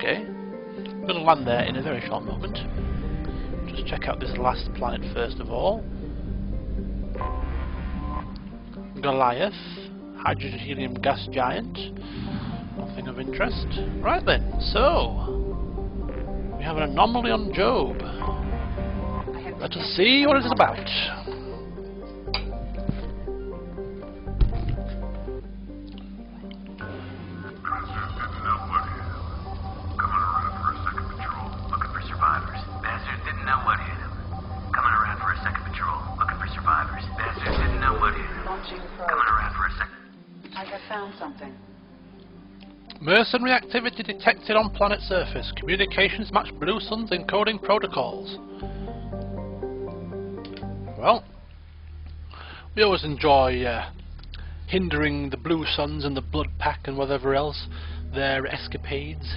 Okay. I'm going to land there in a very short moment. Just check out this last planet first of all. Goliath. Hydrogen helium gas giant. Nothing of interest. Right then, so we have an anomaly on Job. Let us see what it is about. Mercenary activity detected on planet surface. Communications match Blue Sun's encoding protocols. Well, we always enjoy hindering the Blue Suns and the Blood Pack and whatever else their escapades.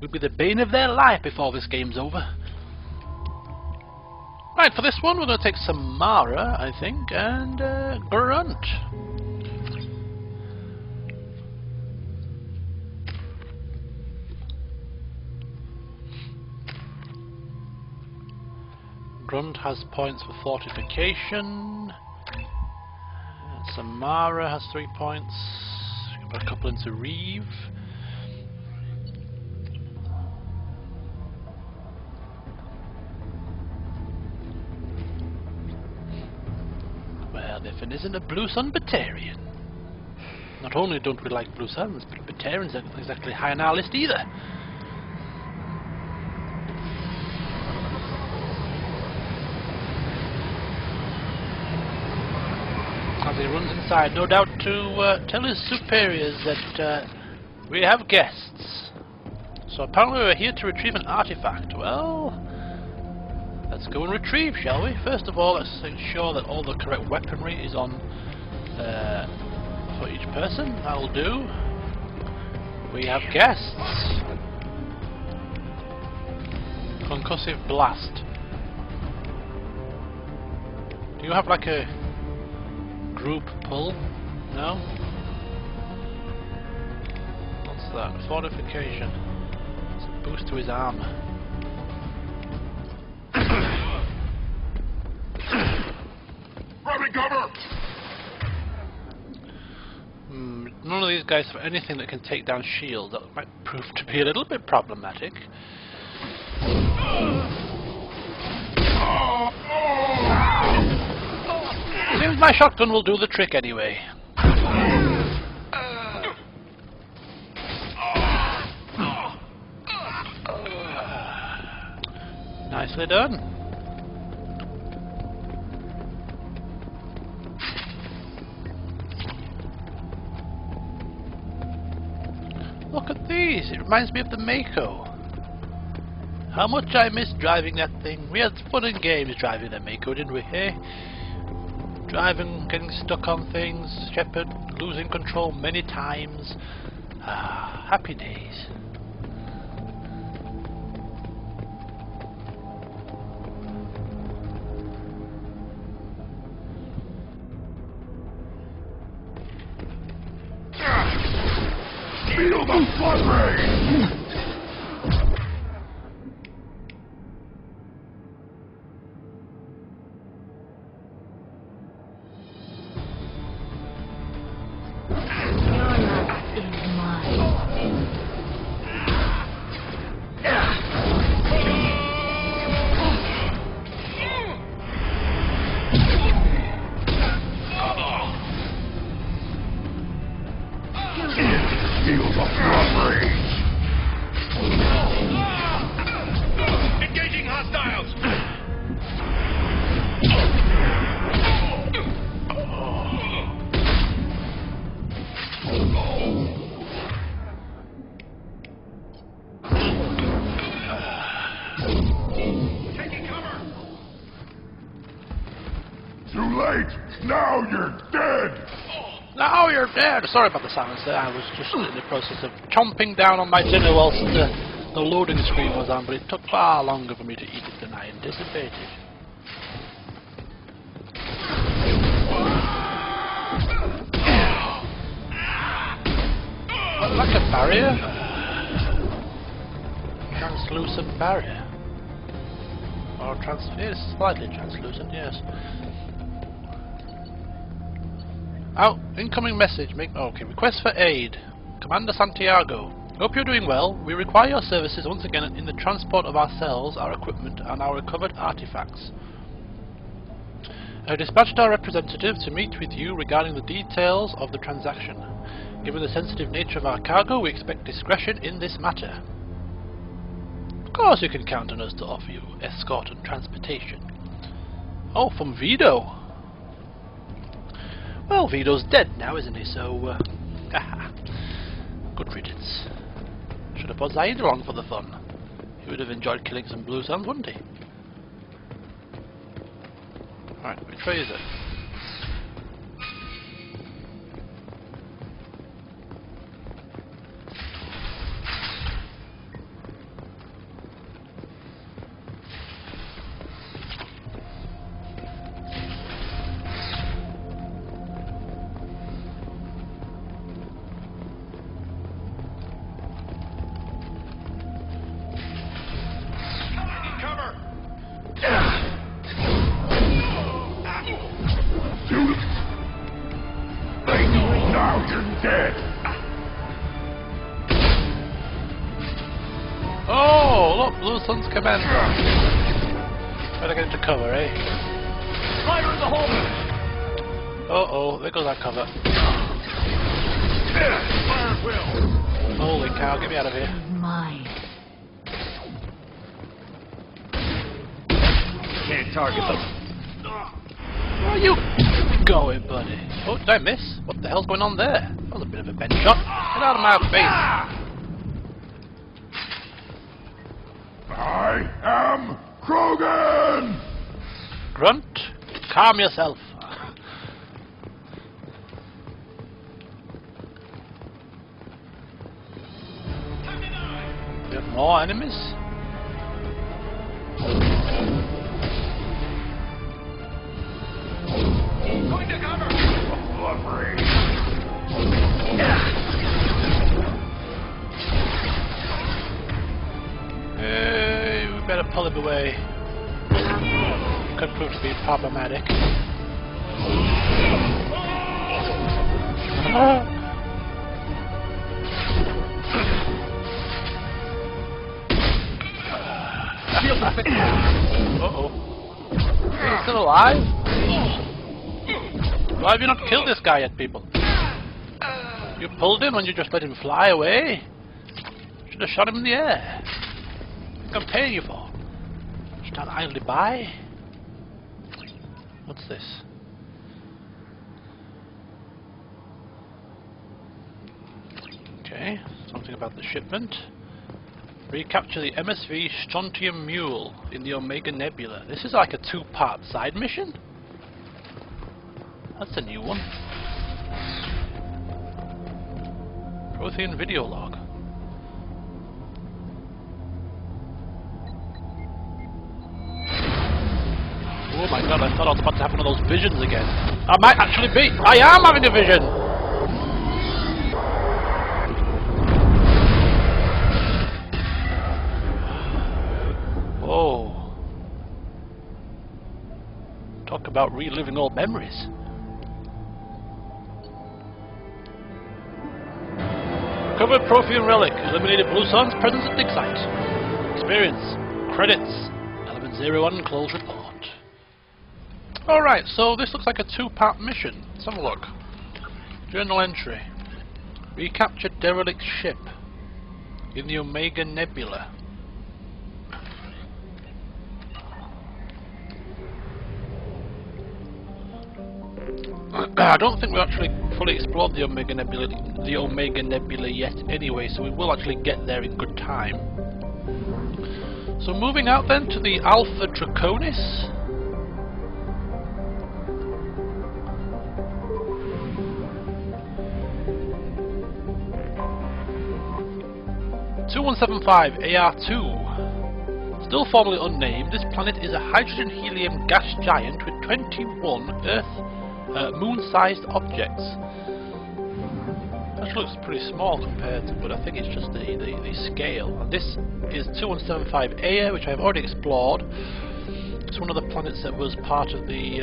We'll be the bane of their life before this game's over. Right, for this one we're going to take Samara, I think, and Grunt. Grunt has points for fortification. Samara has 3 points. Put a couple into Reeve. Well, if it isn't a Blue Sun Batarian. Not only don't we like Blue Suns, but Batarians aren't exactly high on our list either. As he runs inside, no doubt to tell his superiors that we have guests. So apparently we're here to retrieve an artifact. Well, let's go and retrieve, shall we? First of all, let's ensure that all the correct weaponry is on for each person. That'll do. We have guests. Concussive blast. Do you have like a group pull? No? What's that? Fortification. It's a boost to his arm. Grabbing cover! None of these guys have anything that can take down shields. That might prove to be a little bit problematic. Seems my shotgun will do the trick anyway. Nicely done. Look at these, it reminds me of the Mako. How much I miss driving that thing. We had fun and games driving the Mako, didn't we, hey? Driving, getting stuck on things, Shepard losing control many times. Ah, happy days. Feel the flood rain! Feel the flood rage! Engaging hostiles! Taking cover! Too late! Now you're dead! Now you're dead! Sorry about the silence there, I was just in the process of chomping down on my dinner whilst the loading screen was on, but it took far longer for me to eat it than I anticipated. Like a barrier? translucent barrier. Or it's slightly translucent, yes. Out, incoming message. Okay, request for aid. Commander Santiago. Hope you're doing well. We require your services once again in the transport of our cells, our equipment, and our recovered artifacts. I dispatched our representative to meet with you regarding the details of the transaction. Given the sensitive nature of our cargo, we expect discretion in this matter. Of course you can count on us to offer you escort and transportation. Oh, from Vito. Well, Vito's dead now, isn't he? So, haha. Good riddance. Should have brought Zaid along for the fun. He would have enjoyed killing some blue suns, wouldn't he? Alright, which way is it? Now you're dead! Oh, look, Blue Sun's commander. Better get into cover, eh? Fire in the hole! Uh-oh, there goes our cover. Fire at will! Holy cow, get me out of here. Mine. Can't target them. Where are you going, buddy? Oh, did I miss? What the hell's going on there? That was a bit of a bench shot. Get out of my face. I am Krogan! Grunt, calm yourself. We have more enemies? Going to cover! Blubbery! Hey, we better pull him away. Could prove to be problematic. Uh-oh. Is he still alive? Why have you not killed this guy yet, people? You pulled him and you just let him fly away? Should have shot him in the air. What I'm paying you for? Stand idly by? What's this? Okay, something about the shipment. Recapture the MSV Strontium Mule in the Omega Nebula. This is like a two-part side mission? That's a new one. Prothean video log. Oh my god, I thought I was about to have one of those visions again. I might actually be! I am having a vision! Whoa. Talk about reliving old memories. Recovered Prothean relic. Eliminated Blue Sun's presence at dig site. Experience. Credits. Element 01 close report. Alright, so this looks like a two-part mission. Let's have a look. Journal entry. Recaptured derelict ship in the Omega Nebula. I don't think we actually fully explored the Omega Nebula yet anyway, so we will actually get there in good time. So moving out then to the Alpha Draconis. (2175) AR2. Still formerly unnamed, this planet is a hydrogen-helium gas giant with 21 moon-sized objects. which looks pretty small compared to, but I think it's just the scale. And this is 2175 Ea, which I've already explored. It's one of the planets that was part of the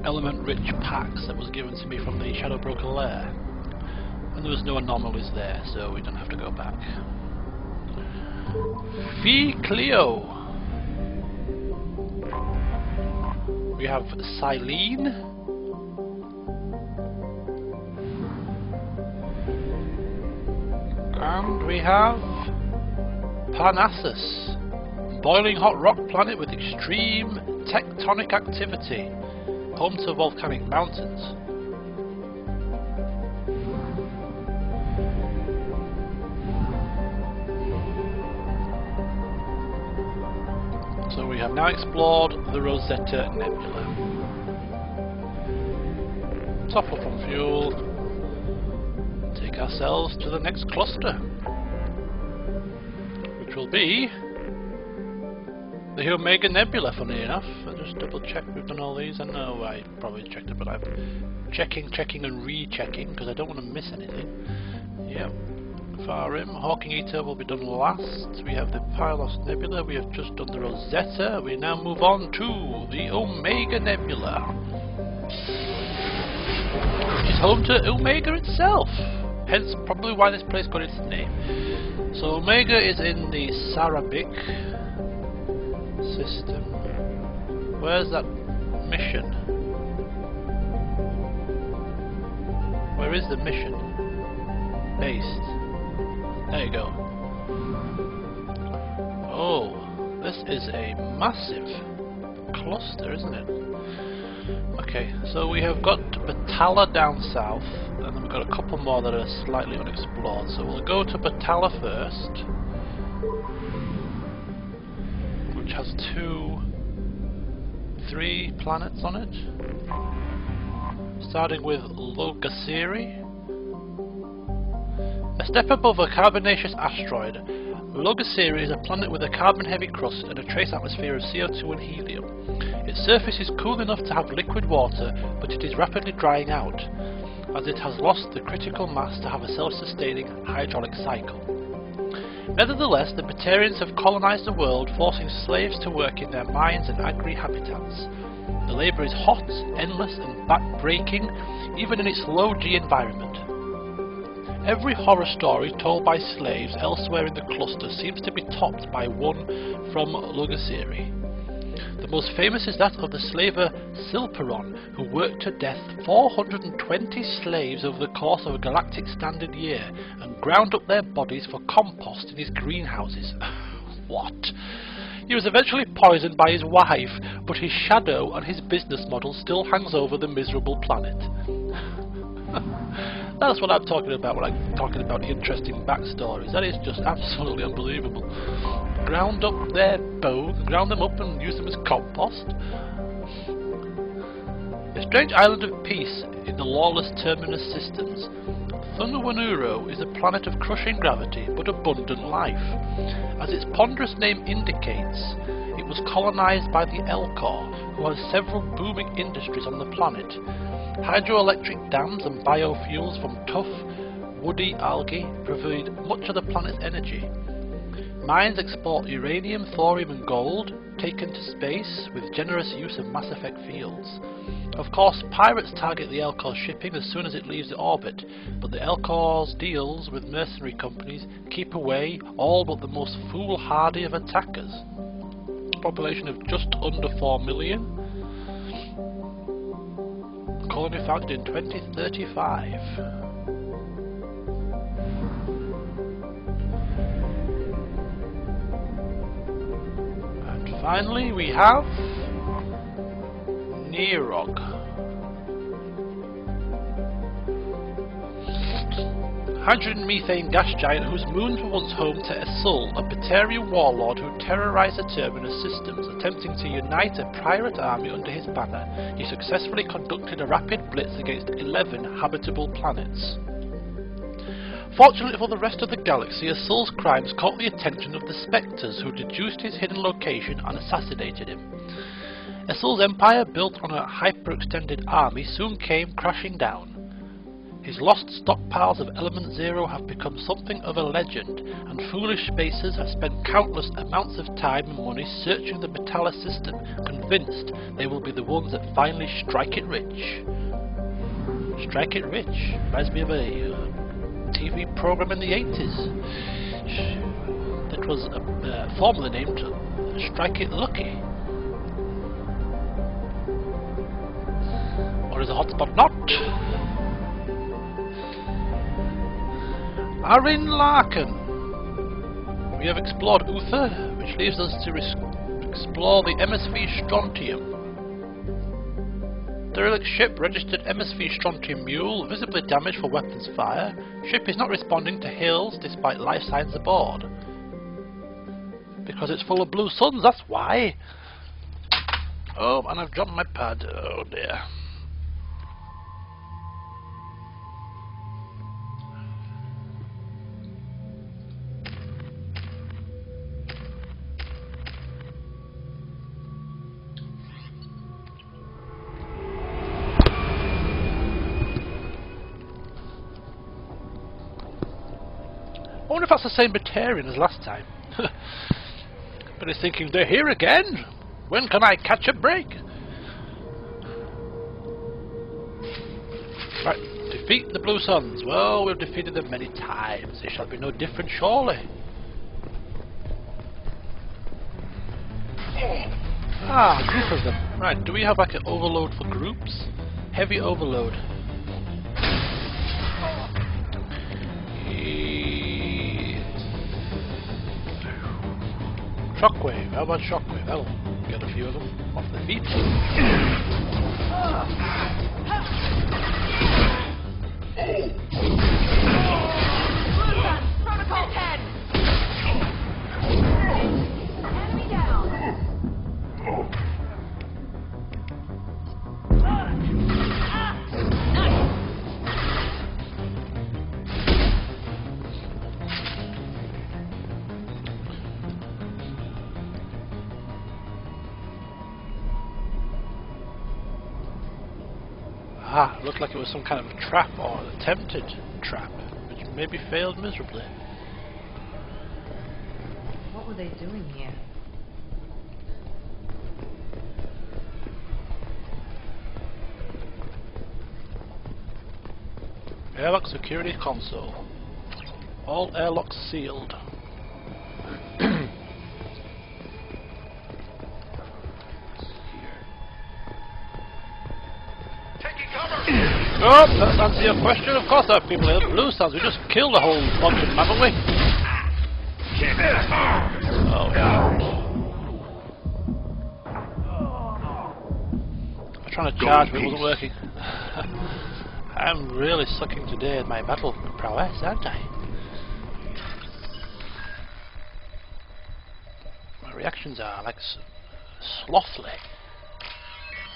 element-rich packs that was given to me from the Shadow Broker lair. And there was no anomalies there, so we don't have to go back. Phi Cleo. We have Silene. And we have Parnassus. Boiling hot rock planet with extreme tectonic activity. Home to volcanic mountains. So we have now explored the Rosetta Nebula. Top up on fuel. Take ourselves to the next cluster, which will be the Omega Nebula, funny enough. I'll just double check we've done all these. I know I probably checked it, but I'm checking and rechecking because I don't want to miss anything. Yep. Far Rim, Hawking Eater will be done last. We have the Pylos Nebula, we have just done the Rosetta. We now move on to the Omega Nebula, which is home to Omega itself. Hence probably why this place got its name. So Omega is in the Sarabic system. Where's that mission? Where is the mission? Based. There you go. Oh, this is a massive cluster, isn't it? Okay, so we have got Batala down south, and then we've got a couple more that are slightly unexplored. So we'll go to Batala first, which has 3 planets on it, starting with Logasiri. A step above a carbonaceous asteroid, Logasiri is a planet with a carbon-heavy crust and a trace atmosphere of CO2 and helium. Its surface is cool enough to have liquid water, but it is rapidly drying out, as it has lost the critical mass to have a self-sustaining hydraulic cycle. Nevertheless, the Batarians have colonized the world, forcing slaves to work in their mines and agri-habitats. The labour is hot, endless and back-breaking, even in its low-G environment. Every horror story told by slaves elsewhere in the cluster seems to be topped by one from Logasiri. The most famous is that of the slaver Silperon, who worked to death 420 slaves over the course of a galactic standard year and ground up their bodies for compost in his greenhouses. What? He was eventually poisoned by his wife, but his shadow and his business model still hangs over the miserable planet. That's what I'm talking about when I'm talking about interesting backstories. That is just absolutely unbelievable. Ground up their bones, ground them up and use them as compost. A strange island of peace in the lawless terminus systems. Thunderwanuro is a planet of crushing gravity but abundant life. As its ponderous name indicates, it was colonized by the Elcor, who has several booming industries on the planet. Hydroelectric dams and biofuels from tough, woody algae provide much of the planet's energy. Mines export uranium, thorium and gold, taken to space with generous use of Mass Effect fields. Of course, pirates target the Elcor's shipping as soon as it leaves the orbit, but the Elcor's deals with mercenary companies keep away all but the most foolhardy of attackers. Population of just under 4 million. Colony founded in 2035. And finally we have Nerog. Hydrogen methane gas giant whose moons were once home to Esul, a Batarian warlord who terrorized the Terminus systems, attempting to unite a pirate army under his banner. He successfully conducted a rapid blitz against 11 habitable planets. Fortunately for the rest of the galaxy, Esul's crimes caught the attention of the Spectres, who deduced his hidden location and assassinated him. Esul's empire, built on a hyperextended army, soon came crashing down. His lost stockpiles of Element Zero have become something of a legend, and foolish spacers have spent countless amounts of time and money searching the Metalla system, convinced they will be the ones that finally strike it rich. Strike It Rich reminds me of a TV program in the 80s that was formerly named Strike It Lucky. Or is a hotspot not? Arin Larkin. We have explored Uther, which leaves us to explore the MSV Strontium. Derelict ship registered MSV Strontium Mule, visibly damaged for weapons fire. Ship is not responding to hails despite life signs aboard. Because it's full of blue suns, that's why. Oh, and I've dropped my pad. Oh dear. I wonder if that's the same Batarian as last time. But he's thinking, they're here again? When can I catch a break? Right, defeat the Blue Suns. Well, we've defeated them many times. It shall be no different, surely. Ah, a group of them. Right, do we have like an overload for groups? Heavy overload. Shockwave, how about Shockwave? That'll get a few of them off their feet. Protocol 10! Enemy down! Ah, it looked like it was some kind of a trap, or an attempted trap, which maybe failed miserably. What were they doing here? Airlock security console. All airlocks sealed. Oh, that answers your question. Of course there are people here. Blue Suns. We just killed a whole bunch of them, haven't we? Oh, yeah. I'm trying to charge, but it wasn't working. I'm really sucking today at my battle prowess, aren't I? My reactions are like slothly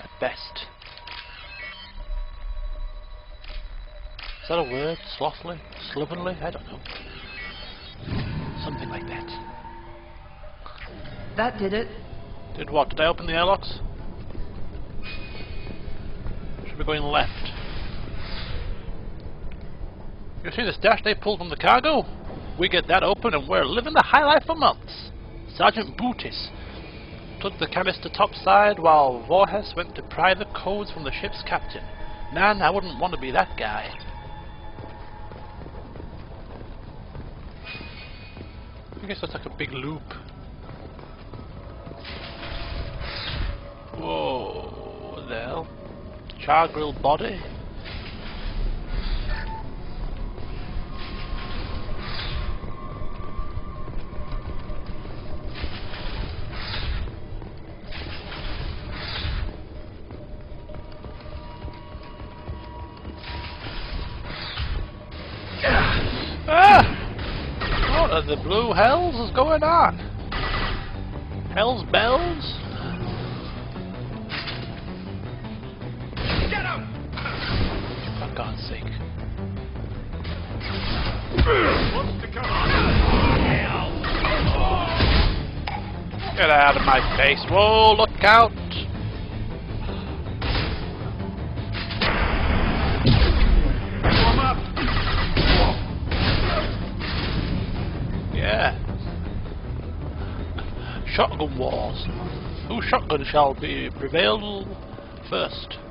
at best. Is that a word? Slothly? Slovenly? I don't know. Something like that. That did it. Did what? Did I open the airlocks? Should be going left. You see this dash they pulled from the cargo? We get that open and we're living the high life for months. Sergeant Bootis took the canister topside while Voorhes went to pry the codes from the ship's captain. Man, I wouldn't want to be that guy. I guess that's like a big loop. Whoa, what the hell? Char grill body? Ah! What are the blue hells is going on? Hell's bells? Get him! For God's sake. What's to come? Get out of my face. Whoa, look out! Form Yeah. Shotgun wars. Whose shotgun shall be prevail first?